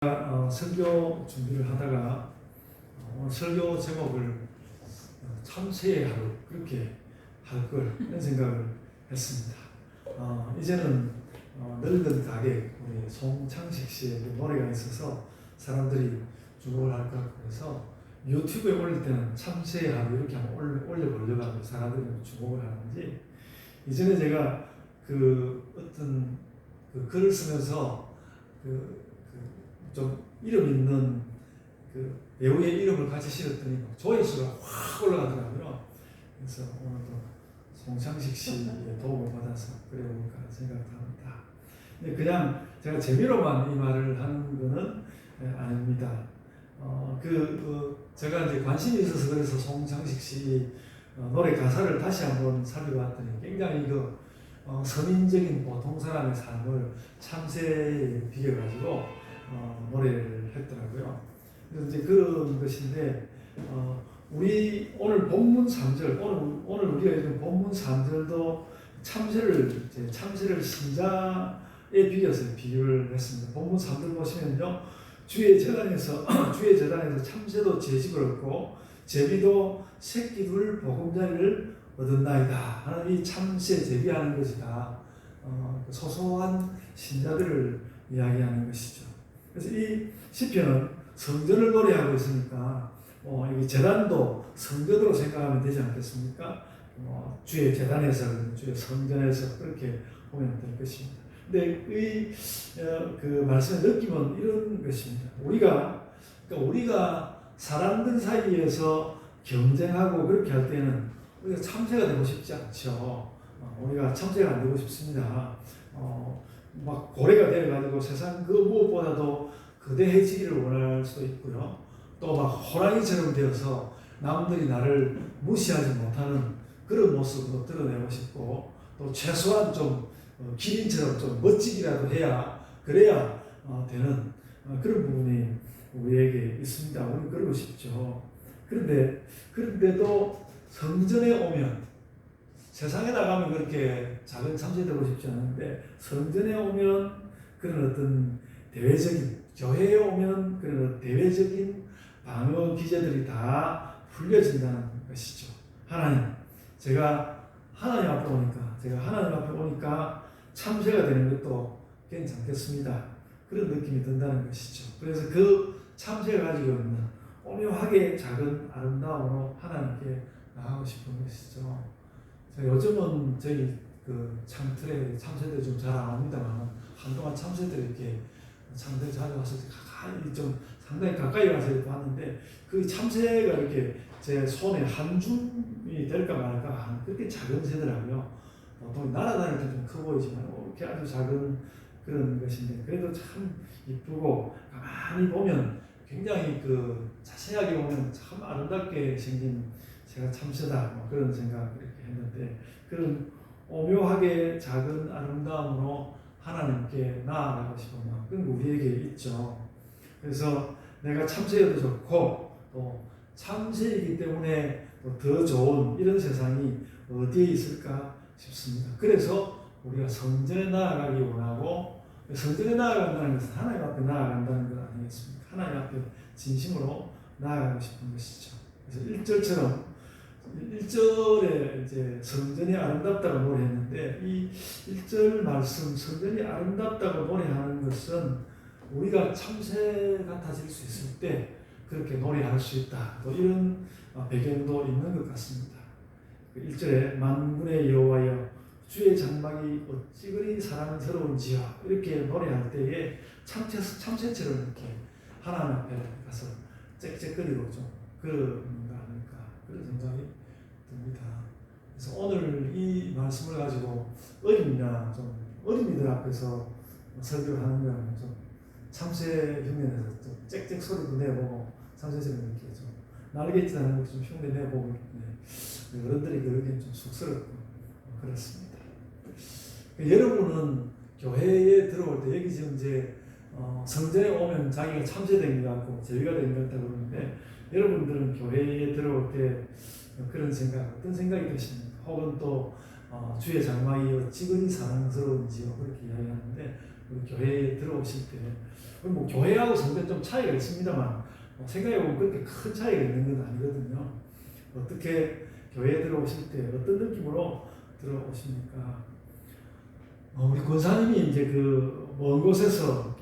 설교 준비를 하다가 설교 제목을 참새의 하루 그렇게 할 걸 이런 생각을 했습니다. 이제는 늙은 가게 우리 송창식 씨의 노래가 있어서 사람들이 주목을 할 것 같고 그래서 유튜브에 올릴 때는 참새의 하루 이렇게 한번 올려보려고 사람들이 주목을 하는지 이전에 제가 어떤 글을 쓰면서 좀 이름 있는 배우의 이름을 같이 실었더니 조회수가 확 올라가더라고요. 그래서 오늘도 송창식 씨의 도움을 받아서 그려볼까 생각합니다. 근데 그냥 제가 재미로만 이 말을 하는 거는 아닙니다. 제가 이제 관심이 있어서 그래서 송창식 씨 노래 가사를 다시 한번 살펴봤더니 굉장히 서민적인 보통 사람의 삶을 참새에 비교가지고 노래를 했더라고요. 그래서 이제 그런 것인데, 우리 오늘 본문 3절, 오늘 우리가 읽은 본문 3절도 참새를 신자에 비교해서 비유를 했습니다. 본문 3절 보시면요, 주의 재단에서 참새도 제집을 얻고 제비도 새끼 둘 보금자리를 얻었나이다 하는 이 참새 제비하는 것이다. 소소한 신자들을 이야기하는 것이죠. 그래서 이 시편은 성전을 노래하고 있으니까 이 제단도 성전으로 생각하면 되지 않겠습니까? 주의 제단에서, 주의 성전에서 그렇게 보면 될 것입니다. 근데 그 말씀의 느낌은 이런 것입니다. 우리가 사람들 사이에서 경쟁하고 그렇게 할 때는 우리가 참새가 되고 싶지 않죠. 우리가 참새가 안 되고 싶습니다. 막 고래가 되어가지고 세상 그 무엇보다도 거대해지기를 원할 수도 있고요. 또 막 호랑이처럼 되어서 남들이 나를 무시하지 못하는 그런 모습으로 드러내고 싶고, 또 최소한 좀 기린처럼 좀 멋지기라도 그래야 되는 그런 부분이 우리에게 있습니다. 우리는 그러고 싶죠. 그런데도 성전에 오면, 세상에 나가면 그렇게 작은 참새 되고 싶지 않은데 성전에 오면 그런 어떤 교회에 오면 그런 대외적인 방어 기제들이 다 풀려진다는 것이죠. 제가 하나님 앞에 오니까 참새가 되는 것도 괜찮겠습니다. 그런 느낌이 든다는 것이죠. 그래서 그 참새가 가지고 있는 오묘하게 작은 아름다움으로 하나님께 나가고 싶은 것이죠. 요즘은 저희 창틀에 참새들이 좀 잘 안 옵니다만 한동안 참새들이 이렇게 창틀에 자주 와서 상당히 가까이 와서 봤는데 그 참새가 이렇게 제 손에 한 줌이 될까 말까 그렇게 작은 새더라고요. 보통 날아다닐 때 좀 커 보이지만 이렇게 아주 작은 그런 것인데 그래도 참 이쁘고 가만히 보면 굉장히 자세하게 보면 참 아름답게 생긴 새가 참새다 그런 생각을 이렇게 했는데 그런 오묘하게 작은 아름다움으로 하나님께 나아가고 싶은 마음은 우리에게 있죠. 그래서 내가 참새여도 좋고 또 참새이기 때문에 더 좋은 이런 세상이 어디에 있을까 싶습니다. 그래서 우리가 성전에 나아가기 원하고, 성전에 나아간다는 것은 하나님 앞에 나아간다는 것 아니겠습니까? 하나님 앞에 진심으로 나아가고 싶은 것이죠. 그래서 1절에 이제 성전이 아름답다고 노래했는데 이 1절 말씀 성전이 아름답다고 노래하는 것은 우리가 참새 같아질 수 있을 때 그렇게 노래할 수 있다. 또 이런 배경도 있는 것 같습니다. 1절에 만군의 여호와여 주의 장막이 어찌 그리 사랑스러운지요 이렇게 노래할 때에 참새처럼 이렇게 하나님 앞에 가서 짹짹거리고 좀 그런가 아닐까 그런 생각이 듭니다. 그래서 오늘 이 말씀을 가지고 어린이들 앞에서 설교를 하는 거는 좀 참새 흉내내서 좀 짹짹 소리도 내보고 참새처럼 이렇게 좀 날개짓하는 것도 좀 흉내 내보고 어른들이 그러기엔 좀 쑥스럽고 그렇습니다. 여러분은 교회에 들어올 때 여기 지금 이제 성전에 오면 자기가 참새된 것 같고 제비가 된 것 같다고 그러는데 여러분들은 교회에 들어올 때 그런 어떤 생각이 드십니까? 혹은 또 주의 장막이 어찌 그리 사랑스러운지요 그렇게 이야기하는데 우리 교회에 들어오실 때, 뭐 교회하고 성전 좀 차이가 있습니다만 생각해보면 그렇게 큰 차이가 있는 건 아니거든요. 어떻게 교회에 들어오실 때 어떤 느낌으로 들어오십니까? 우리 권사님이 이제 그 먼 곳에서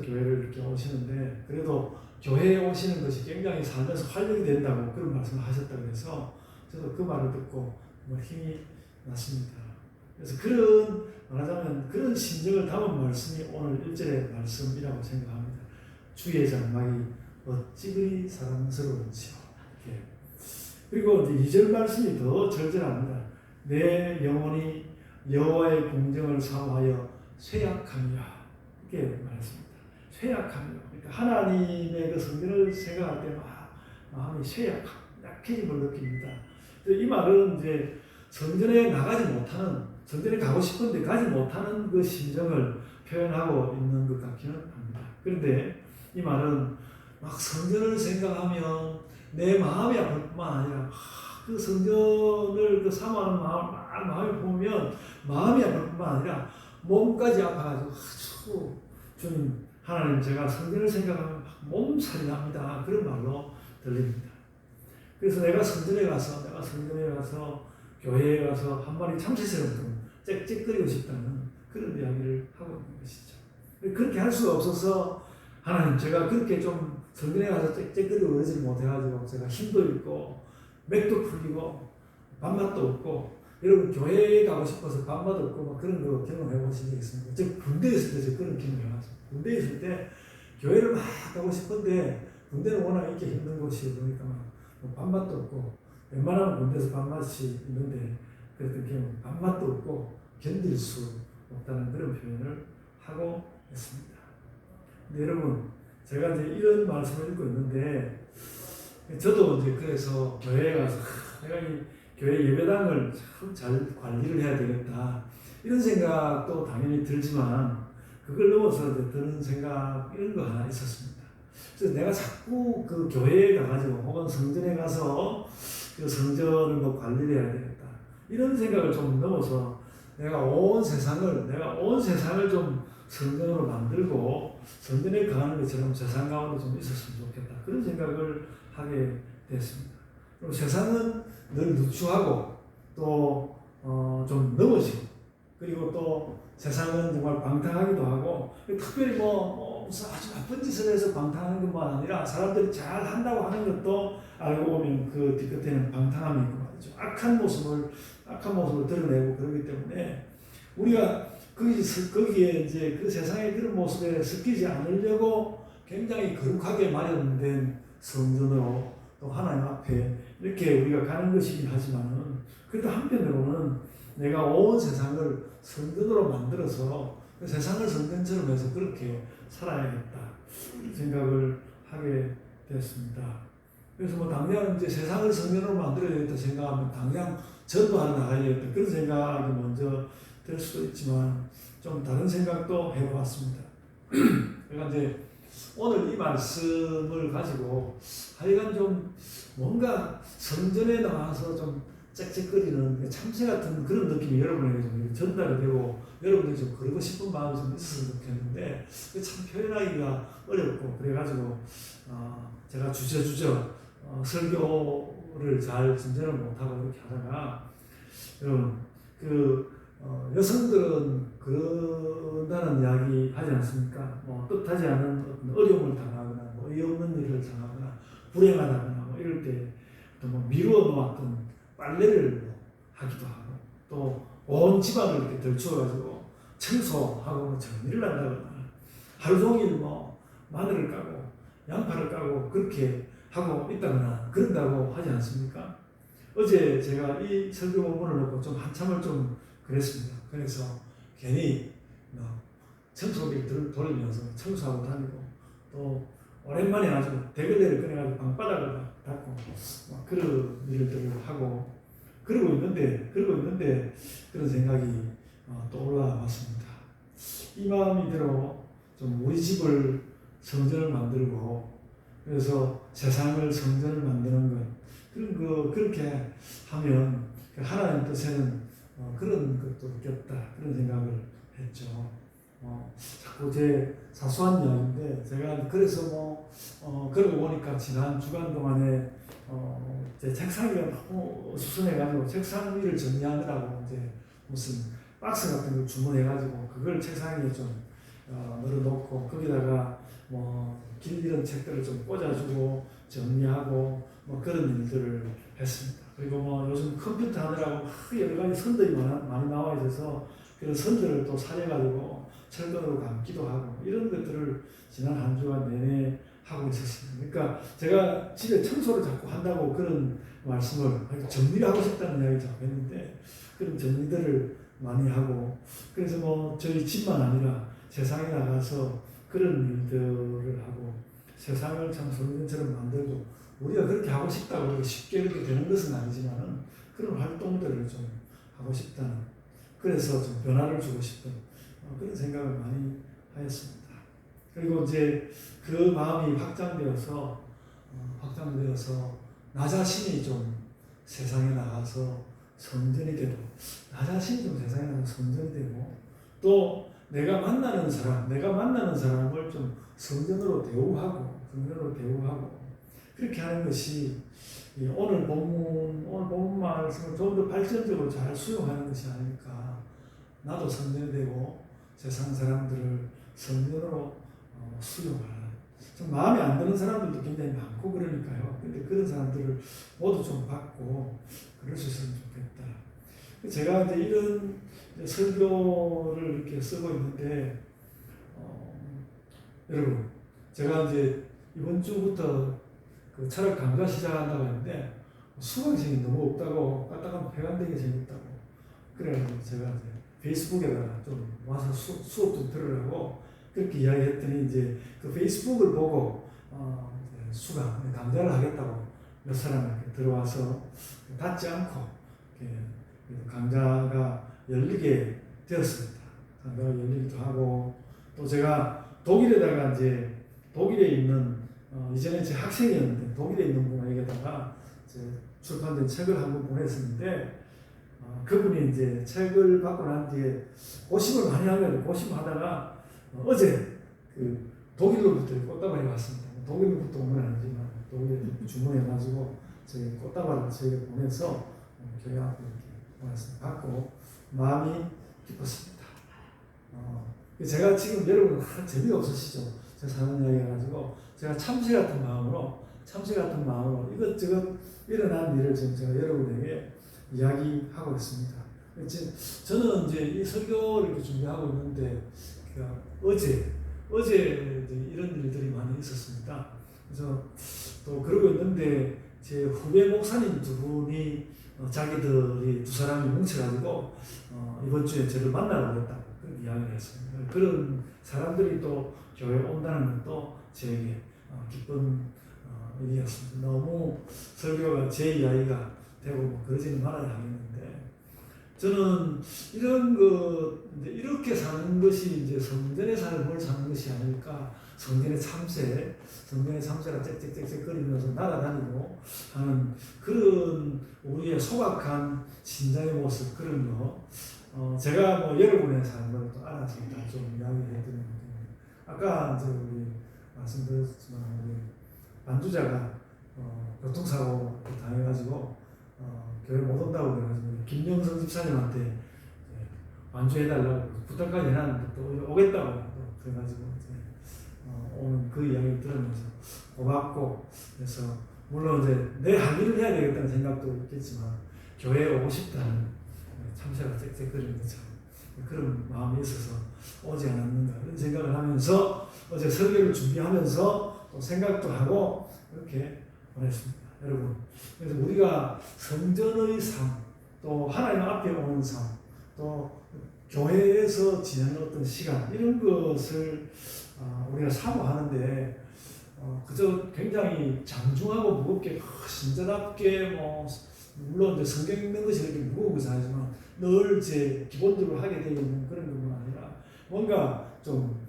교회를 이렇게 오시는데, 그래도 교회에 오시는 것이 굉장히 살면서 활력이 된다고 그런 말씀을 하셨다고 해서 저도 그 말을 듣고 힘이 났습니다. 그래서 말하자면 그런 심정을 담은 말씀이 오늘 1절의 말씀이라고 생각합니다. 주의 장막이 어찌 그리 사랑스러운지요. 이렇게. 그리고 이제 2절 말씀이 더 절절합니다. 내 영혼이 여호와의 공정을 사모하여 쇠약하며, 이렇게 말했습니다. 쇠약하며. 그러니까 하나님의 그 성전을 생각할 때 마음이 약해짐을 느낍니다. 이 말은 이제 성전에 가고 싶은데 가지 못하는 그 심정을 표현하고 있는 것 같기는 합니다. 그런데 이 말은 막 성전을 생각하면 내 마음이 아플 뿐만 아니라 그 성전을 사모하는 마음을 보면 마음이 아플 뿐만 아니라 몸까지 아파가지고 주님 하나님, 제가 성전을 생각하면 몸살이 납니다. 그런 말로 들립니다. 그래서 내가 성전에 가서 교회에 가서 한 마리 참새처럼 짹짹거리고 싶다는 그런 이야기를 하고 있는 것이죠. 그렇게 할 수가 없어서 하나님, 제가 그렇게 좀 성전에 가서 짹짹거리고 그러지 못해가지고 제가 힘도 있고 맥도 풀리고 밥맛도 없고, 여러분 교회에 가고 싶어서 밥맛 없고 그런 거 경험해 보신 적 있습니까? 저 군대에 있을 때 그런 경험을 해봤어요. 군대에 있을 때 교회를 막 가고 싶은데 군대는 워낙 있기 힘든 곳이고 그러니까 밥맛도 없고, 웬만하면 군대에서 밥맛이 있는데 그랬던 경우 밥맛도 없고 견딜 수 없다는 그런 표현을 하고 있습니다. 근데 여러분, 제가 이제 이런 말씀을 읽고 있는데, 저도 이제 그래서 교회에 가서 내가 이 교회 예배당을 참 잘 관리를 해야 되겠다, 이런 생각도 당연히 들지만 그걸 넘어서 드는 생각, 이런 거 하나 있었습니다. 그래서 내가 자꾸 그 교회에 가가지고 혹은 성전에 가서 그 성전을 뭐 관리를 해야 되겠다, 이런 생각을 좀 넘어서 내가 온 세상을 좀 성전으로 만들고 성전에 가는 것처럼 세상 가운데 좀 있었으면 좋겠다, 그런 생각을 하게 됐습니다. 그리고 세상은 늘 누추하고 또 좀 넘어지고, 그리고 또 세상은 정말 방탕하기도 하고, 특별히 무슨 아주 나쁜 짓을 해서 방탕하는 것만 아니라 사람들이 잘 한다고 하는 것도 알고 보면 그 뒤끝에는 방탕함이 있고 말이죠. 악한 모습을 드러내고 그러기 때문에 우리가 거기에 이제 그 세상의 그런 모습에 섞이지 않으려고 굉장히 거룩하게 마련된 성전으로 또 하나님 앞에 이렇게 우리가 가는 것이긴 하지만은, 그래도 한편으로는 내가 온 세상을 성전으로 만들어서 그 세상을 성전처럼 해서 그렇게 살아야겠다, 생각을 하게 됐습니다. 그래서 당장 이제 세상을 성전으로 만들어야겠다 생각하면 당장 전도하러 나가야겠다, 그런 생각이 먼저 될 수도 있지만 좀 다른 생각도 해보았습니다. 그러니까 이제 오늘 이 말씀을 가지고 하여간 좀 뭔가 성전에 나와서 좀 짹짹거리는 참새 같은 그런 느낌이 여러분에게 좀 전달이 되고 여러분들이 좀 그러고 싶은 마음이 좀 있었으면 좋겠는데 참 표현하기가 어렵고, 그래가지고 제가 주저주저 설교를 잘 진전을 못하고 이렇게 하다가, 여러분 여성들은 그런다는 이야기 하지 않습니까? 뜻하지 않은 어떤 어려움을 당하거나 어이없는 일을 당하거나 불행하다거나 이럴 때 또 미루어 놓았던 빨래를 하기도 하고, 또 온 집안을 이렇게 들추어가지고 청소하고 정리를 한다거나, 하루 종일 마늘을 까고 양파를 까고 그렇게 하고 있다거나 그런다고 하지 않습니까? 어제 제가 이 설교 본문을 놓고 좀 한참을 좀 그랬습니다. 그래서 괜히 청소기를 돌리면서 청소하고 다니고, 또 오랜만에 아주 대걸레를 꺼내가지고 방바닥을 닦고 그런 일들을 하고 그러고 있는데 그런 생각이 떠올라 왔습니다. 이 마음이 들어 좀 우리 집을 성전을 만들고, 그래서 세상을 성전을 만드는 것, 그렇게 하면 하나님 뜻에는 그런 것도 있겠다, 그런 생각을 했죠. 자꾸 제 사소한 이야기인데 제가 그래서 그러고 보니까 지난 주간 동안에 제 책상 위가 너무 어수선해가지고 책상 위를 정리하느라고 이제 무슨 박스 같은 걸 주문해가지고 그걸 책상 위에 좀 널어놓고 거기다가 길 잃은 책들을 좀 꽂아주고 정리하고 그런 일들을 했습니다. 그리고 요즘 컴퓨터 하느라고 여러 가지 선들이 많이 나와 있어서 그런 선들을 또 사려가지고 철근으로 감기도 하고 이런 것들을 지난 한 주간 내내 하고 있었습니다. 그러니까 제가 집에 청소를 자꾸 한다고 그런 말씀을 정리를 하고 싶다는 이야기 자꾸 했는데 그런 정리들을 많이 하고 그래서 저희 집만 아니라 세상에 나가서 그런 일들을 하고 세상을 참 성전처럼 만들고 우리가 그렇게 하고 싶다고 쉽게 그렇게 되는 것은 아니지만 그런 활동들을 좀 하고 싶다는 그래서 좀 변화를 주고 싶은 그런 생각을 많이 하였습니다. 그리고 이제 그 마음이 확장되어서 나 자신이 좀 세상에 나가서 성전이 되고 나 자신이 좀 세상에 나가서 성전이 되고 또 내가 만나는 사람을 좀 성전으로 대우하고 그렇게 하는 것이 오늘 본문 말씀을 좀 더 발전적으로 잘 수용하는 것이 아닐까. 나도 성전이 되고 세상 사람들을 성전으로 수용하는. 좀 마음에 안 드는 사람들도 굉장히 많고 그러니까요. 근데 그런 사람들을 모두 좀 받고 그럴 수 있으면 좋겠다. 제가 이제 이런 설교를 이렇게 쓰고 있는데 여러분 제가 이제 이번 주부터 그 철학 강좌 시작한다고 했는데 수강생이 너무 없다고 까딱하면 폐간되게 재밌다고 그래가지고 제가 이제 페이스북에다가 좀 와서 수업 좀 들으라고 그렇게 이야기했더니 이제 그 페이스북을 보고 수강 강좌를 하겠다고 몇 사람이 이렇게 들어와서 닫지 않고 강좌가 열리게 되었습니다. 강좌가 열리기도 하고 또 제가 독일에다가 이제 독일에 있는 이전에 제 학생이었는데 독일에 있는 분에게다가 출판된 책을 한번 보냈었는데 그분이 이제 책을 받고 난 뒤에 고심을 많이 하면 고심하다가 어제 그 독일로부터 꽃다발이 왔습니다. 독일로부터 온 건 아니지만 독일에 주문해가지고 저희 꽃다발을 저희가 보내서 교회 앞에 이렇게 받고 마음이 기뻤습니다. 제가 지금 여러분 재미가 없으시죠? 제가 사는 이야기 해가지고 제가 참새 같은 마음으로 이것저것 일어난 일을 지금 제가 여러분에게 이야기하고 있습니다. 저는 이제 이 설교를 이렇게 준비하고 있는데 어제 이런 일들이 많이 있었습니다. 그래서 또 그러고 있는데 제 후배 목사님 두 분이 자기들이 두 사람이 뭉쳐가지고 이번 주에 저를 만나러 오겠다고 그렇게 이야기를 했습니다. 그런 사람들이 또 교회에 온다는 것도 저에게 기쁜 일이었습니다. 너무 설교가 제 이야기가 되고 그러지는 말아야 하겠는데 저는 이런 이렇게 사는 것이 이제 성전의 삶을 사는 것이 아닐까. 성전의 참새가 짹짹짹짹 거리면서 날아다니고 하는 그런 우리의 소박한 신자의 모습 그런 거 제가 여러분의 삶을 또 알아서 좀 이야기해 드리는 겁니다. 아까 이제 우리 말씀드렸지만 우리 반주자가 교통사고 당해가지고 교회 못 온다고 그래가지고 김영성 집사님한테 반주해달라고 부탁까지 해놨는데 또 오겠다고 그래가지고 오늘 그 이야기를 들으면서 고맙고 그래서 물론 이제 내 할 일을 해야 되겠다는 생각도 있겠지만 교회에 오고 싶다는 참새가 짹짹거리는 것처럼 그런 마음이 있어서 오지 않았는가 이런 생각을 하면서 어제 설교를 준비하면서 또 생각도 하고 이렇게 보냈습니다. 여러분 그래서 우리가 성전의 삶 또 하나님 앞에 오는 삶 또 교회에서 지내는 어떤 시간 이런 것을 우리가 사모하는데 그저 굉장히 장중하고 무겁게 신자답게 물론 이제 성경 읽는 것이 이렇게 무거운 것은 아니지만 늘 제 기본적으로 하게 되어 있는 그런 것만 아니라 뭔가 좀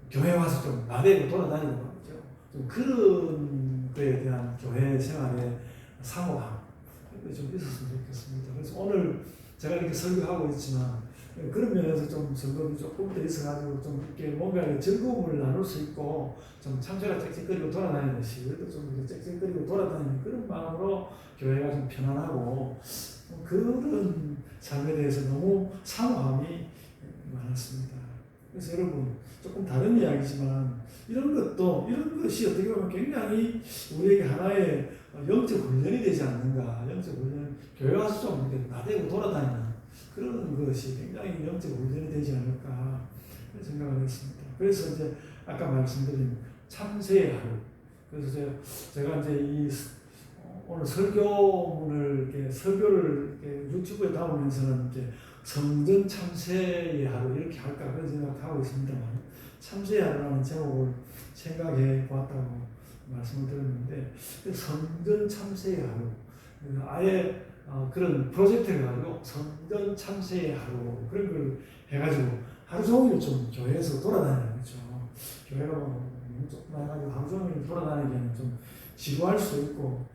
교회 와서 좀 나대고 돌아다니고 말이죠. 좀 그런 거에 대한 교회 생활의 사모함 좀 있었으면 좋겠습니다. 그래서 오늘 제가 이렇게 설교하고 있지만 그런 면에서 좀 성금이 조금 더 있어가지고 좀 이렇게 뭔가 즐거움을 나눌 수 있고 좀 참새가 짹짹거리고 돌아다니듯이 그래도 좀 짹짹거리고 돌아다니는 그런 마음으로 교회가 좀 편안하고 그런 삶에 대해서 너무 사모함이 많았습니다. 그래서 여러분 조금 다른 이야기지만 이런 것이 어떻게 보면 굉장히 우리에게 하나의 영적 훈련이 되지 않는가. 영적 훈련, 교회 와서 좀 이렇게 나대고 돌아다니는 그런 것이 굉장히 영적 훈련이 되지 않을까 생각을 했습니다. 그래서 이제 아까 말씀드린 참새의 하루. 그래서 제가 이제 오늘 설교문을 설교를 유튜브에 담으면서는 이제 성전 참새의 하루 이렇게 할까 그런 생각하고 있습니다만 참새의 하루라는 제목을 생각해 보았다고 말씀을 드렸는데 성전 참새의 하루 아예 그런 프로젝트를 가지고 성전 참새의 하루 그런 걸 해가지고 하루 종일 좀 교회에서 돌아다니는 거죠. 교회가 조금 해가지고 하루 종일 돌아다니기에는 좀 지루할 수 있고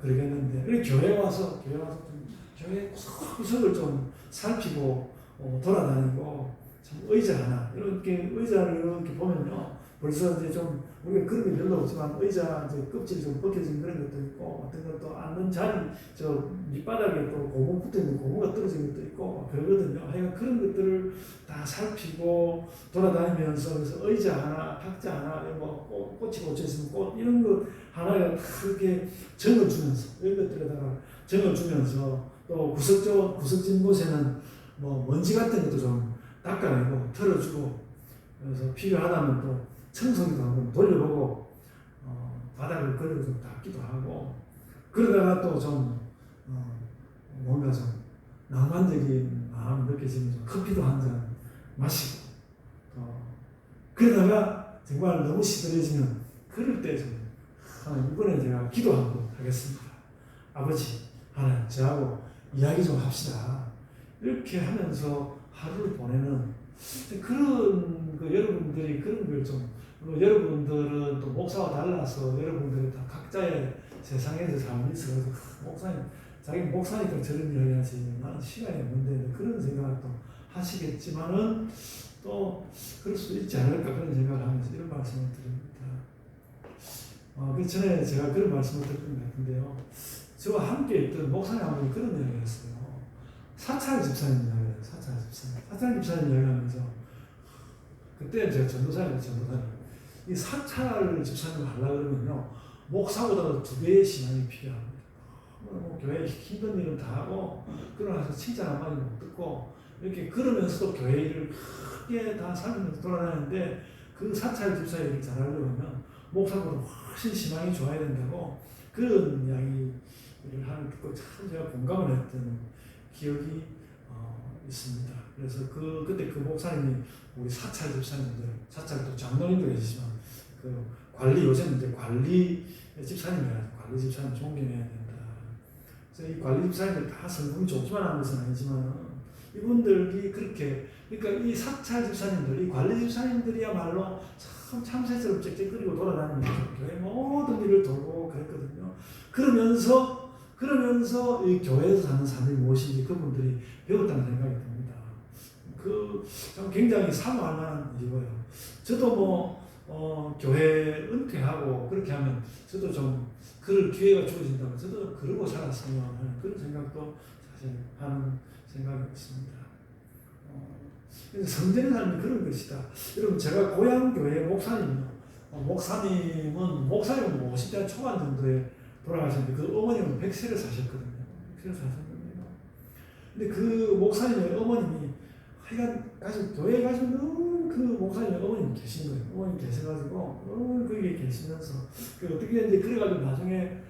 그러겠는데 그래 교회 와서 좀 교회 구석구석을 좀 살피고 돌아다니고 참 의자 하나 이렇게 의자를 이렇게 보면요 벌써 이제 좀 우리가 그런 게 별로 없지만 의자 이제 껍질이 좀 벗겨진 그런 것도 있고 어떤 것도 앉는 자리 저 밑바닥에 또 고무 붙어 있는 고무가 떨어진 것도 있고 그러거든요. 하여간 그런 것들을 다 살피고 돌아다니면서 그래서 의자 하나, 탁자 하나, 뭐 꽃이 꽂혀 있으면 꽃 이런 것 하나에 크게 정을 주면서 이런 것들에다가 정을 주면서 또 구석진 곳에는 뭐 먼지 같은 것도 좀 닦아내고 털어주고 그래서 필요하다면 또 청소기도 한번 돌려보고 바닥을 걸어 좀 닦기도 하고 그러다가 또 좀 뭔가 좀 낭만적인 마음이 느껴지면 좀 커피도 한 잔 마시고 그러다가 정말 너무 시들해지면 그럴 때 좀 이번에 제가 기도 한번 하겠습니다. 아버지 하나님 저하고 이야기 좀 합시다. 이렇게 하면서 하루를 보내는 그런 여러분들이 그런 걸 좀 여러분들은 또 목사와 달라서 여러분들이 다 각자의 세상에서 삶이 있어서 목사님 자기 목사니까 저런 이야기 하지 나는 시간이 없는데 그런 생각을 또 하시겠지만은 또 그럴 수도 있지 않을까 그런 생각을 하면서 이런 말씀을 드립니다. 그 전에 제가 그런 말씀을 드렸던 것 같은데요. 저와 함께 있던 목사님 한 분이 그런 이야기를 했어요. 사찰 집사님 이야기를 해요. 사찰 집사님 이야기하면서 그때 제가 전도사님. 이 사찰 집사님을 하려고 그러면요. 목사보다 2배의 신앙이 필요합니다. 교회에 힘든 일은 다 하고 그러나서 칭찬 한마디 못 듣고 이렇게 그러면서도 교회 일을 크게 다 살면서 돌아다니는데 그 사찰 집사 일을 잘하려면 목사보다 훨씬 신앙이 좋아야 된다고 그런 이야기를 하는 듣고 참 제가 공감을 했던 기억이 있습니다. 그래서 그때 그 목사님이 우리 사찰 집사님들, 사찰도 장로님도 계시지만 요새는 이제 관리 집사님이라 관리 집사님 존경해야 된다. 그래서 이 관리 집사님들 다 성품이 좋지만 한 것은 아니지만 이분들이 그렇게 그러니까 이 사찰 집사님들, 이 관리 집사님들이야말로 참 참새처럼 짹짹거리고 돌아다니면서 교회 모든 일을 돌고 그랬거든요. 그러면서 이 교회에서 사는 삶이 무엇인지 그분들이 배웠다는 생각이 듭니다. 참 굉장히 사모할 만한 일이고요. 저도 교회 은퇴하고 그렇게 하면 저도 좀 그럴 기회가 주어진다면 저도 좀 그러고 살았으면 하는 그런 생각도 사실 하는 생각이 있습니다. 그래서 성전의 삶이 그런 것이다. 여러분 제가 고향 교회 목사님은 50대 초반 정도에 돌아가셨는데 그 어머님은 100세를 사셨거든요. 100세를 사셨는데요. 근데 그 목사님의 어머님이 하여간 교회에 가시면 그 목사님의 어머님이 계신 거예요. 어머님이 계셔가지고 거기에 계시면서 어떻게 이제 그래가지고 나중에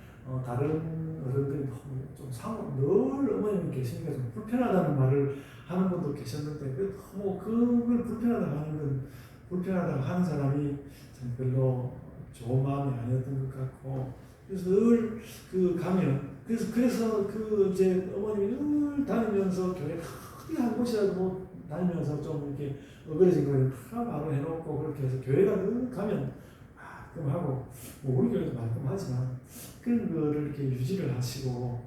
다른 어른들이 늘 어머님이 계시니까 좀 불편하다는 말을 하는 분도 계셨는데 그걸 불편하다고 하는 사람이 참 별로 좋은 마음이 아니었던 것 같고 그래서 늘 가면 그래서 이제 어머님이 늘 다니면서 교회 크게 한 곳이라도 다니면서 좀 이렇게 어그러진 거를 바로 해놓고 그렇게 해서 교회가 늘 가면 말끔하고 우리 교회도 말끔하지만 그런 거를 이렇게 유지를 하시고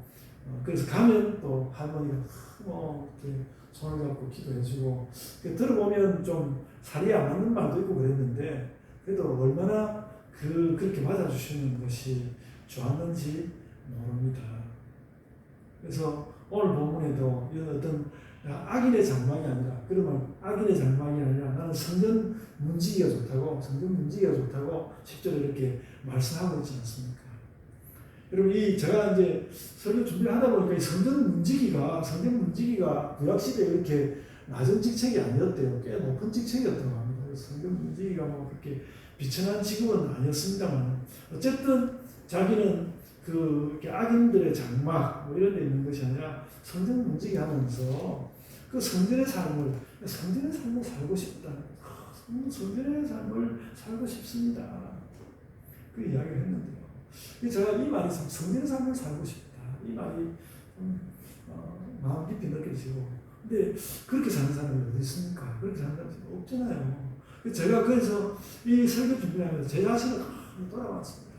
그래서 가면 또 할머니가 뭐 이렇게 손을 잡고 기도해주고 들어보면 좀 살이 안 맞는 말도 있고 그랬는데 그래도 얼마나 그렇게 맞아주시는 것이 좋았는지 모릅니다. 그래서 오늘 본문에도 이런 어떤 악인의 장막이 아니라 그러면 악인의 장막이 아니라 나는 성전 문지기가 좋다고 성전 문지기가 좋다고 10절에 이렇게 말씀하고 있지 않습니까? 여러분 제가 이제 설교 준비를 하다 보니까 이 성전 문지기가 구약 시대에 이렇게 낮은 직책이 아니었대요. 꽤 높은 직책이었다고 합니다. 성전 문지기가 뭐 그렇게 비천한 직업은 아니었습니다만 어쨌든 자기는 이렇게 악인들의 장막 뭐 이런 데 있는 것이 아니라 성전 문지기 하면서 그 성전의 삶을 살고 싶다. 성전의 삶을 살고 싶습니다. 그 이야기를 했는데요. 제가 이 말이 성전의 삶을 살고 싶다. 이 말이 마음 깊이 느껴지고 근데 그렇게 사는 사람이 어디 있습니까? 그렇게 사는 사람이 없잖아요. 제가 그래서 이 설교 준비하면서 제 자신을 돌아봤습니다.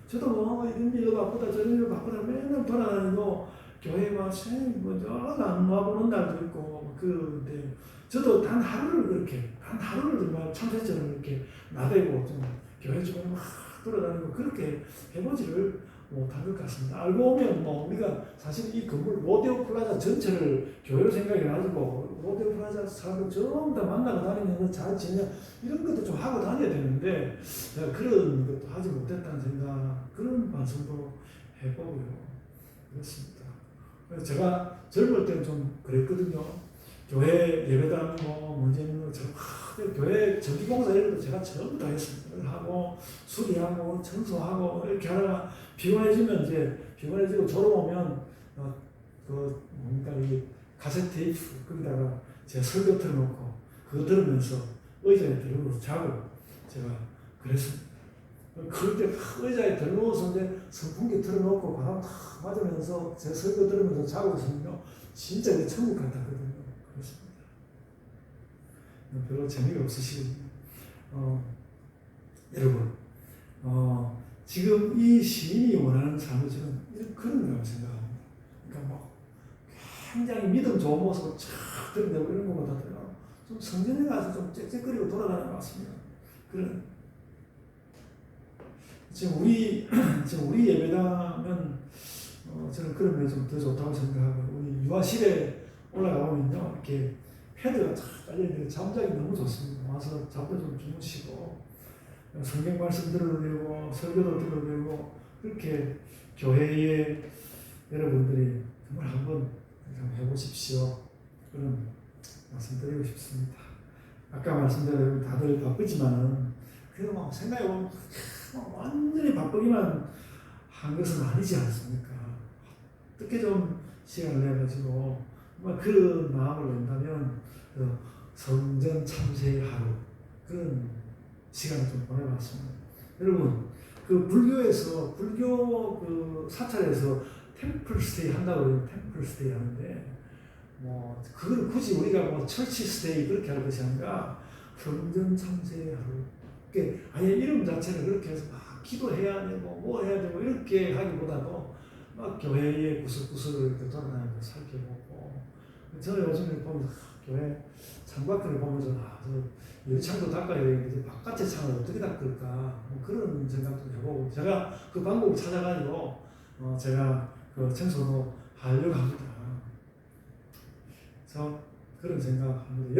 저도 뭐 이런 일로 바쁘다 저런 일로 바쁘다 맨날 돌아다니고 교회 안 와보는 날도 있고 근데 저도 단 하루를 정말 참새처럼 이렇게 나대고 좀 교회 주변에 막 돌아다니고 그렇게 해보지를 못한 것 같습니다. 알고 보면 뭐 우리가 사실 이 건물 로데오 플라자 전체를 교회로 생각해가지고 로데오 플라자 사람들 전부 다 만나고 다니면서 잘 지내냐 이런 것도 좀 하고 다녀야 되는데 제가 그런 것도 하지 못했다는 생각 그런 말씀도 해보고요. 그렇습니다. 그래서 제가 젊을 때는 좀 그랬거든요. 교회 예배당 문제 있는 거 교회 전기공사 이런 것도 제가 전부 다 했습니다. 하고 수리하고 청소하고 이렇게 하다가 피곤해지고 졸음 오면 이 카세트 테이프 거기다가 제가 설교 틀어놓고 그거 들으면서 의자에 들어누워서 자고 제가 그랬습니다. 그때 의자에 들어누워서 이제 선풍기 틀어놓고 바람 탁 맞으면서 제 설교 들으면서 자고 있으면요 진짜 내 천국 같았거든요. 그렇습니다. 별로 재미가 없으시거든요. 여러분 지금 이 시인이 원하는 삶을 저는 그런 거라고 생각합니다. 그러니까 뭐 굉장히 믿음 좋은 모습을 촥 드러내고 이런 것보다도요 좀 성전에 가서 좀 짹짹거리고 돌아다니는 것 같습니다. 지금 우리 예배당은 저는 그런 면이 좀 더 좋다고 생각하고 우리 유아실에 올라가 보면요 이렇게 패드가 쫙 깔려있는데 잠자기 너무 좋습니다. 와서 잠도 좀 주무시고 성경 말씀 들어드리고 설교도 들어드리고 그렇게 교회에 여러분들이 정말 한번 해보십시오. 그런 말씀 드리고 싶습니다. 아까 말씀드린 다들 바쁘지만은 그래도 막 생각해보면 완전히 바쁘기만 한 것은 아니지 않습니까? 어떻게 좀 시간을 내가지고 그런 마음을 낸다면 성전 참새의 하루 그런 시간을 좀 보내봤습니다. 여러분 불교 사찰에서 템플 스테이 한다고 그러면 템플 스테이 하는데 그걸 굳이 우리가 철치 스테이 그렇게 할 것이 아니라 성전 참새의 하루 아예 이름 자체를 그렇게 해서 기도해야 되고 뭐 해야 되고 이렇게 하기보다도 교회의 구석구석을 이렇게 돌아다니면서 살펴보고 저는 요즘에 보면서 교회 창밖을 보면서 유리창도 닦아야 되는데 바깥의 창을 어떻게 닦을까 그런 생각도 해보고 제가 그 방법을 찾아가지고 제가 그 청소도 하려고 합니다. 그래서 그런 생각합니다.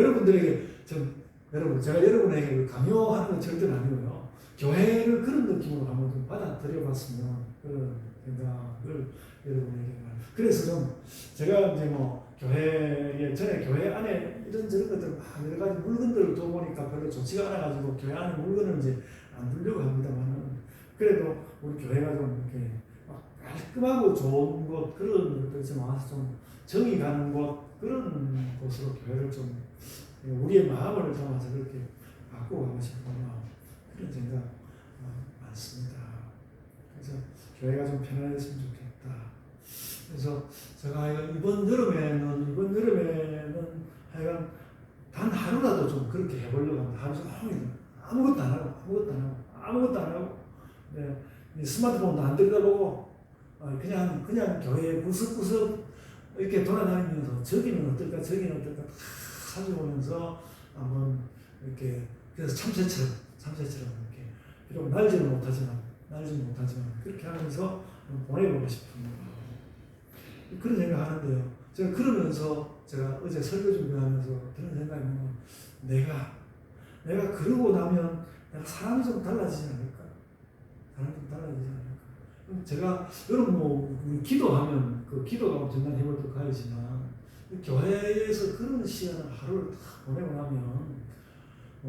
제가 여러분에게 강요하는 건 절대 아니고요. 교회를 그런 느낌으로 한번 좀 받아들여봤으면 그런 생각을 여러분에게 그래서 좀 제가 이제 전에 교회 안에 이런저런 것들 여러 가지 물건들을 둬보니까 별로 좋지가 않아가지고 교회 안에 물건을 이제 안 두려고 합니다만은 그래도 우리 교회가 좀 이렇게 깔끔하고 좋은 곳 그런 것들 좀 와서 좀 정이 가는 곳 그런 곳으로 교회를 좀 우리의 마음을 담아서 그렇게 바꾸고 가고 싶은 그런 생각 많습니다. 그래서 교회가 좀 편안했으면 좋겠다. 그래서 제가 이번 여름에는 하여간 단 하루라도 좀 그렇게 해보려고 합니다. 하루 종일 아무것도 안 하고 네, 스마트폰도 안 들여다보고 그냥 교회 구석구석 이렇게 돌아다니면서 저기는 어떨까 저기는 어떨까 다 살펴보면서 한번 이렇게 그래서 참새처럼 이렇게 비록 날지는 못하지만 그렇게 하면서 보내보고 싶은 그런 생각하는데요. 제가 그러면서 제가 어제 설교 준비하면서 그런 생각이 보면 내가 그러고 나면 내가 사람이 좀 달라지지 않을까? 제가 여러분 우리 기도하면 그 기도가 전날 해볼도 가야지만 교회에서 그런 시간을 하루를 다 보내고 나면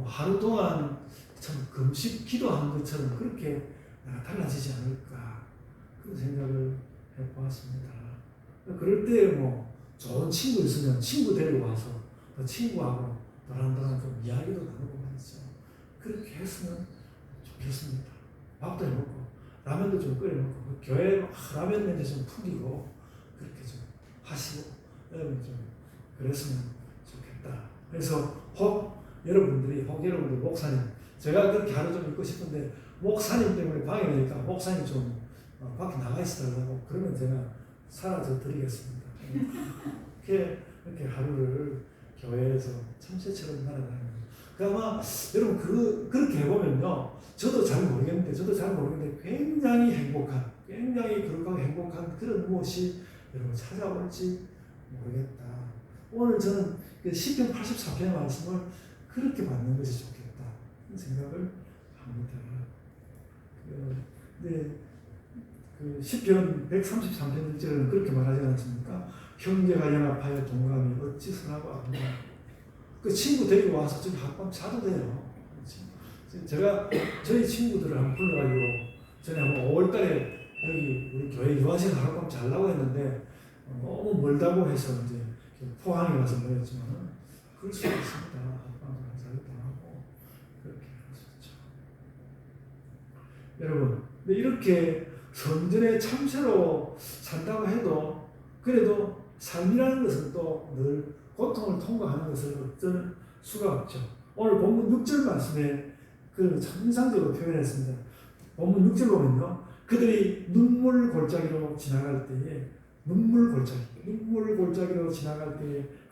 하루 동안 참 금식 기도하는 것처럼 그렇게 내가 달라지지 않을까 그런 생각을 해보았습니다. 그럴 때 좋은 친구 있으면 친구 데리고 와서 그 친구하고 너랑 좀 이야기도 나누고 말이죠. 그렇게 했으면 좋겠습니다. 밥도 해먹고 라면도 좀 끓여먹고 교회 라면 냄새 좀 풍기고 그렇게 좀 하시고 여러분 좀 그랬으면 좋겠다. 그래서 여러분들 목사님 제가 그렇게 하루 좀 있고 싶은데 목사님 때문에 방해되니까 목사님 좀 밖에 나가 있어달라고 그러면 제가 사라져 드리겠습니다. 이렇게 하루를 교회에서 참새처럼 날아다니는 아마 여러분 그렇게 해보면요 저도 잘 모르겠는데 굉장히 행복한 굉장히 거룩하고 행복한 그런 무엇이 여러분 찾아올지 모르겠다. 오늘 저는 시편 84편의 말씀을 그렇게 받는 것이 좋겠다 그런 생각을 합니다. 시편 133편 1절은 그렇게 말하지 않습니까? 형제가 연합하여 동감이 어찌 선하고 아름다워. 그 친구 데리고 와서 좀 하룻밤 자도 돼요. 제가 저희 친구들을 한번 불러가지고 전에 한번 5월달에 여기 우리 교회 유아생 하룻밤 자려고 했는데 너무 멀다고 해서 이제 포항에 가서 모였지만 그럴 수 있습니다. 하룻밤 자기도 하고 그렇게 할 수 있죠. 여러분, 근데 이렇게 성전의 참새로 산다고 해도 그래도 삶이라는 것은 또 늘 고통을 통과하는 것을 어쩔 수가 없죠. 오늘 본문 6절 말씀에 참 인상적으로 표현했습니다. 본문 6절 보면요. 그들이 눈물 골짜기로 지나갈 때에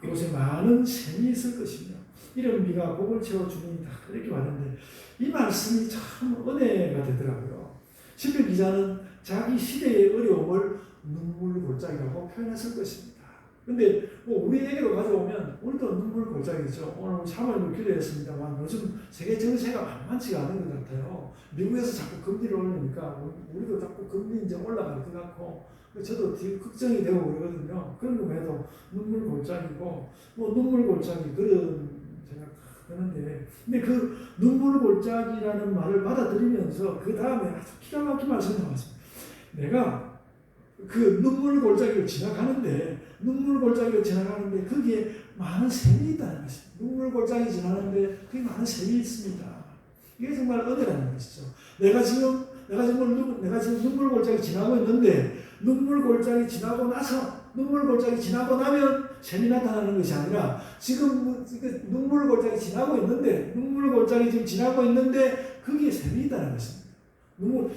그곳에 많은 샘이 있을 것이며 이런 비가 복을 채워주니이다. 이렇게 말했는데 이 말씀이 참 은혜가 되더라고요. 시편 기자는 자기 시대의 어려움을 눈물 골짜기라고 표현했을 것입니다. 근데 우리에게로 가져오면 우리도 눈물 골짜기죠. 오늘 사모님을 기도했습니다만 요즘 세계 정세가 만만치가 않은 것 같아요. 미국에서 자꾸 금리를 올리니까 우리도 자꾸 금리 이제 올라갈 것 같고 저도 되게 걱정이 되고 그러거든요. 그런 거 해도 눈물 골짜기고 눈물 골짜기 그런 생각하는데 근데 그 눈물 골짜기라는 말을 받아들이면서 그 다음에 아주 기가 막힌 말씀이 나왔습니다. 내가 그 눈물 골짜기를 지나가는데 거기에 많은 샘이 있다는 것입니다. 눈물 골짜기 지나가는데 거기에 많은 샘이 있습니다. 이게 정말 은혜라는 것이죠. 내가 지금 눈물 골짜기 지나고 있는데 눈물 골짜기 지나고 나면 샘이 나타나는 것이 아니라 지금 눈물 골짜기 지나고 있는데 거기에 샘이 있다는 것입니다.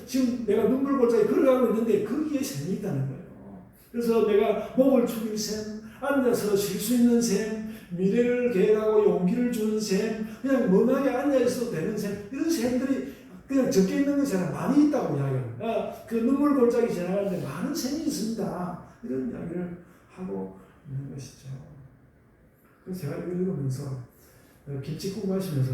지금 내가 눈물 골짜기 걸어가고 있는데 거기에 샘이 있다는 거예요. 그래서 내가 목을 축일 샘, 앉아서 쉴 수 있는 샘, 미래를 계획하고 용기를 주는 샘, 그냥 멍하게 앉아있어도 되는 샘, 이런 샘들이 그냥 적게 있는 것이 아니라 많이 있다고 이야기합니다. 그 눈물 골짜기 지나가는데 많은 샘이 있습니다. 이런 이야기를 하고 있는 것이죠. 그래서 제가 이걸 읽으면서 김치국 마시면서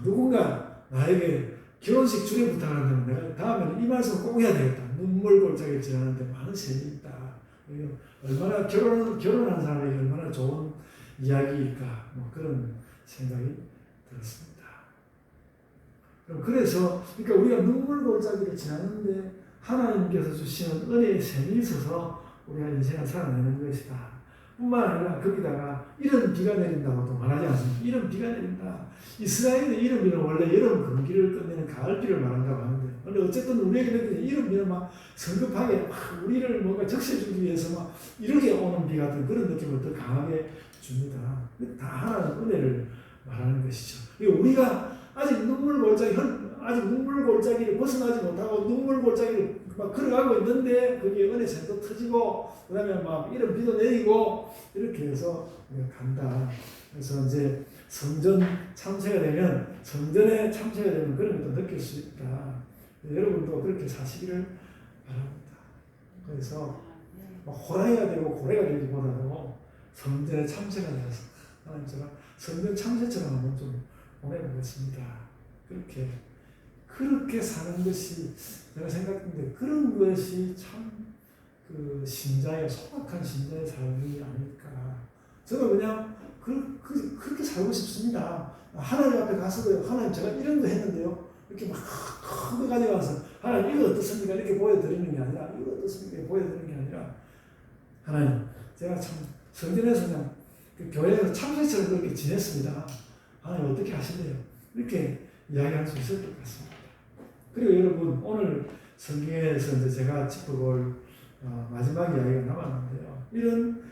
누군가 나에게 결혼식 주례 부탁을 한다면 내가 다음에는 이 말씀을 꼭 해야 되겠다. 눈물 골짜기를 지나는데 많은 샘이 있다. 얼마나 결혼한 사람에게 얼마나 좋은 이야기일까 그런 생각이 들었습니다. 그래서 그러니까 우리가 눈물 골짜기를 지나는데 하나님께서 주시는 은혜의 샘이 있어서 우리가 인생을 살아내는 것이다. 뿐만 아니라 거기다가 이런 비가 내린다고도 말하지 않습니다. 이런 비가 내린다. 이스라엘의 이런 비는 원래 여름 건기를 끝내는 가을비를 말한다고 하는데 근데 어쨌든 우리에게는 이런 비는 막 성급하게 우리를 뭔가 적셔주기 위해서 막 이렇게 오는 비 같은 그런 느낌을 더 강하게 줍니다. 다 하나는 은혜를 말하는 것이죠. 우리가 아직 눈물 골짜기 아직 눈물 골짜기를 벗어나지 못하고 눈물 골짜기를 막 걸어가고 있는데 거기에 은혜 샘도 터지고 그 다음에 막 이런 비도 내리고 이렇게 해서 우리가 간다. 그래서 이제 성전 참새가 되면 성전에 참새가 되면 그런 것도 느낄 수 있다. 여러분도 그렇게 사시기를 바랍니다. 그래서 호랑이가 되고 고래가 되기보다도 성전의 참새가 되어서 하나님 제가 성전 참새처럼 한번 좀 보내보겠습니다. 그렇게 사는 것이 내가 생각했는데 그런 것이 참 그 신자의 소박한 신자의 삶이 아닐까. 저는 그냥 그렇게 살고 싶습니다. 하나님 앞에 가서도 하나님 제가 이런 거 했는데요. 이렇게 막 큰 거 가져가서 하나님 이거 어떻습니까? 이렇게 보여드리는 게 아니라 이거 어떻습니까? 이렇게 보여드리는 게 아니라 하나님 제가 참 성전에서 그냥 그 교회에서 참새처럼 그렇게 지냈습니다. 하나님 어떻게 하실래요? 이렇게 이야기할 수 있을 것 같습니다. 그리고 여러분 오늘 성경에서 이제 제가 짚어볼 마지막 이야기가 남았는데요. 이런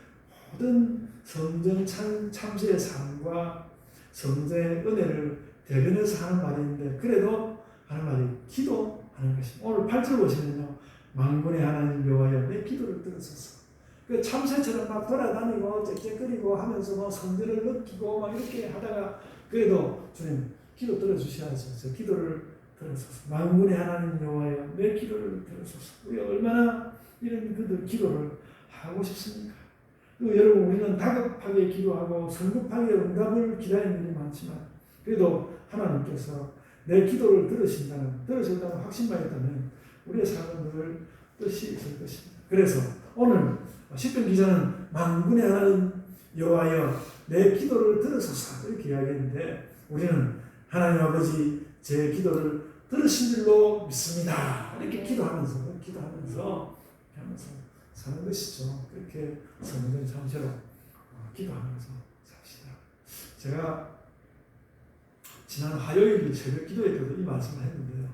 모든 성전 참새의 삶과 성전의 은혜를 대변해서 하는 말인데 그래도 하는 말이 기도하는 것입니다. 오늘 8절 보시면요. 만군의 하나님 여호와여 내 기도를 들으소서. 그 참새처럼 막 돌아다니고 짹짹거리고 하면서 뭐 성전을 느끼고 막 이렇게 하다가 그래도 주님 기도 들어주셔야죠. 저 기도를 들으소서. 만군의 하나님 여호와여 내 기도를 들으소서. 우리가 얼마나 이런 그들 기도를 하고 싶습니까? 그리고 여러분 우리는 다급하게 기도하고 성급하게 응답을 기다리는 일이 많지만 그래도 하나님께서 내 기도를 들으신다는 확신만 있다면 우리의 삶은 늘 뜻이 있을 것입니다. 그래서 오늘 시편 기자는 만군의 하나님 여호와여 내 기도를 들으소서 이렇게 이야기했는데 우리는 하나님 아버지 제 기도를 들으신 줄로 믿습니다. 이렇게 기도하면서 사는 것이죠. 그렇게 성전 참새로 기도하면서 삽시다. 제가 지난 화요일 새벽 기도회 때도 이 말씀을 했는데요.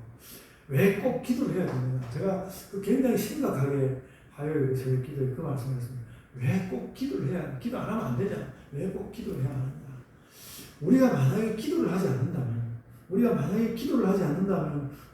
왜 꼭 기도를 해야 되느냐. 제가 굉장히 심각하게 화요일 새벽 기도회 그 말씀을 했습니다. 왜 꼭 기도를 해야 하냐. 기도 안 하면 안 되냐. 왜 꼭 기도를 해야 하느냐. 우리가 만약에 기도를 하지 않는다면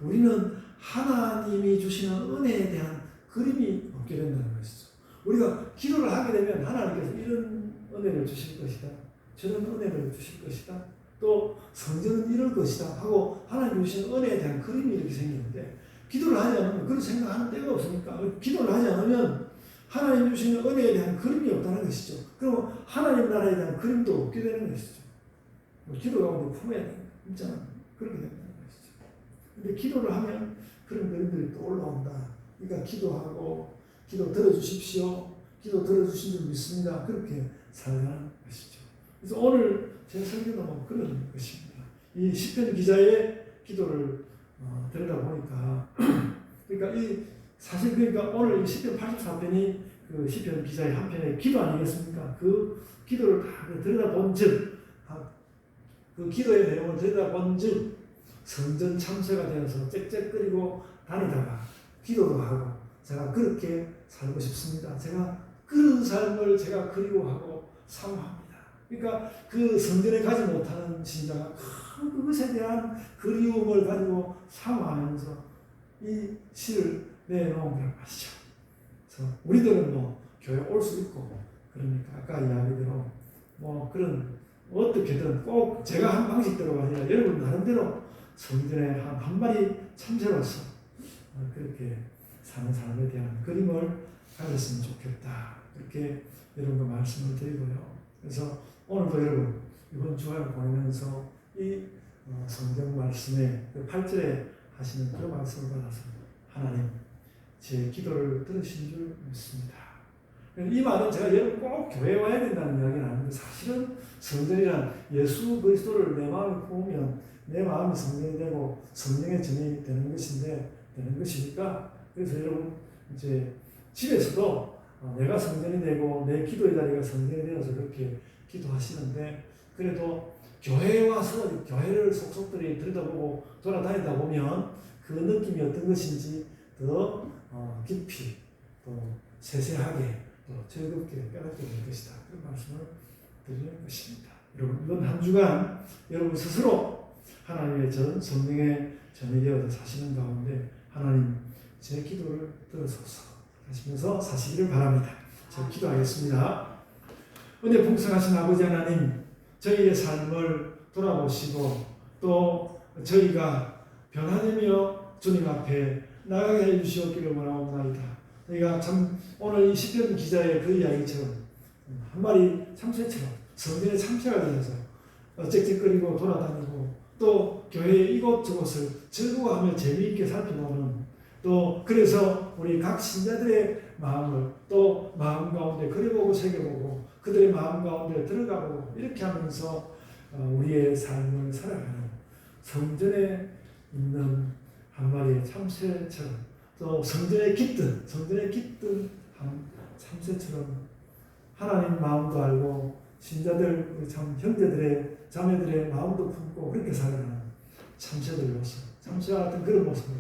우리는 하나님이 주시는 은혜에 대한 그림이 없게 된다는 것이죠. 우리가 기도를 하게 되면 하나님께서 이런 은혜를 주실 것이다. 저런 은혜를 주실 것이다. 또 성전은 이럴 것이다 하고 하나님 주시는 은혜에 대한 그림이 이렇게 생기는데 기도를 하지 않으면 그런 생각하는 때가 없으니까 기도를 하지 않으면 하나님 주시는 은혜에 대한 그림이 없다는 것이죠. 그럼 하나님 나라에 대한 그림도 없게 되는 것이죠. 기도 가운데 품어야 되는 진짜 그렇게 된다는 것이죠. 근데 기도를 하면 그런 그림들이 또 올라온다. 그러니까 기도하고 기도 들어주십시오. 기도 들어주신 줄 믿습니다. 그렇게 살아가는 것이죠. 그래서 오늘 제 설교는 그런 것입니다. 이 시편 기자의 기도를 들여다보니까 그러니까 사실 오늘 이 시편 84편이 그 시편 기자의 한 편의 기도 아니겠습니까? 그 기도를 다 들여다본 그 기도의 내용을 들여다본 즉 성전 참새가 되어서 짹짹거리고 다니다가 기도도 하고 제가 그렇게 살고 싶습니다. 제가 그 삶을 제가 그리워하고 사모합니다. 그러니까 그 성전에 가지 못하는 신자가 그것에 대한 그리움을 가지고 사모하면서 이 시를 내놓은 걸 아시죠? 그래서 우리들은 교회 올 수 있고 그러니까 아까 이야기대로 그런 어떻게든 꼭 제가 한 방식대로가 아니라 여러분 나름대로 성전에 한 마리 참새로서 그렇게 사는 사람에 대한 그림을 가졌으면 좋겠다. 그렇게 여러분과 말씀을 드리고요. 그래서 오늘도 여러분 이번 주간을 보내면서 이 성경 말씀에 8절에 하시는 그 말씀을 받아서 하나님 제 기도를 들으신 줄 믿습니다. 이 말은 제가 여러분 꼭 교회에 와야 된다는 이야기는 아닌데 사실은 성전이란 예수 그리스도를 내 마음에 품으면 내 마음이 성전이 되고 성령의 전이 되는 것이니까 그래서 여러분 이제 집에서도 내가 성전이 되고 내 기도의 자리가 성전이 되어서 그렇게 기도하시는데 그래도 교회에 와서 교회를 속속들이 들여다보고 돌아다니다 보면 그 느낌이 어떤 것인지 더 깊이 또 세세하게 또 즐겁게 깨닫게 될 것이다. 그런 말씀을 드리는 것입니다. 여러분 이번 한 주간 여러분 스스로 하나님의 전 성령의 전이되어 사시는 가운데 하나님 제 기도를 들어소서 하시면서 사시기를 바랍니다. 제가 기도하겠습니다. 은혜 풍성하신 아버지 하나님, 저희의 삶을 돌아보시고 또 저희가 변화되며 주님 앞에 나가게 해주시옵기를 원하옵나이다. 저희가 참 오늘 이 시편 기자의 그 이야기처럼 한 마리 참새처럼 성전에 참새가 되어서 짹짹거리고 돌아다니고 또 교회 이곳저곳을 즐거워하며 재미있게 살펴보는, 또 그래서 우리 각 신자들의 마음을 또 마음 가운데 그려보고 새겨보고 그들의 마음 가운데 들어가보고 이렇게 하면서 우리의 삶을 살아가는 성전에 있는 한 마리의 참새처럼, 또 성전에 깃든 한 참새처럼 하나님 마음도 알고 신자들 우리 참 형제들의 자매들의 마음도 품고 그렇게 살아가는 참새들로서, 참새와 같은 그런 모습으로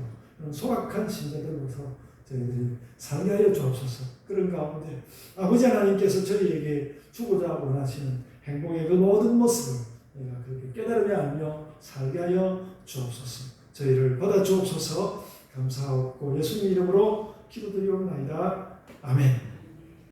소박한 신자들로서 저희들이 살게 하여 주옵소서. 그런 가운데 아버지 하나님께서 저희에게 주고자 원하시는 행복의 그 모든 모습을 우리가 그렇게 깨달으며 알며 살게 하여 주옵소서. 저희를 받아 주옵소서. 감사하고 예수님 이름으로 기도드리옵나이다. 아멘.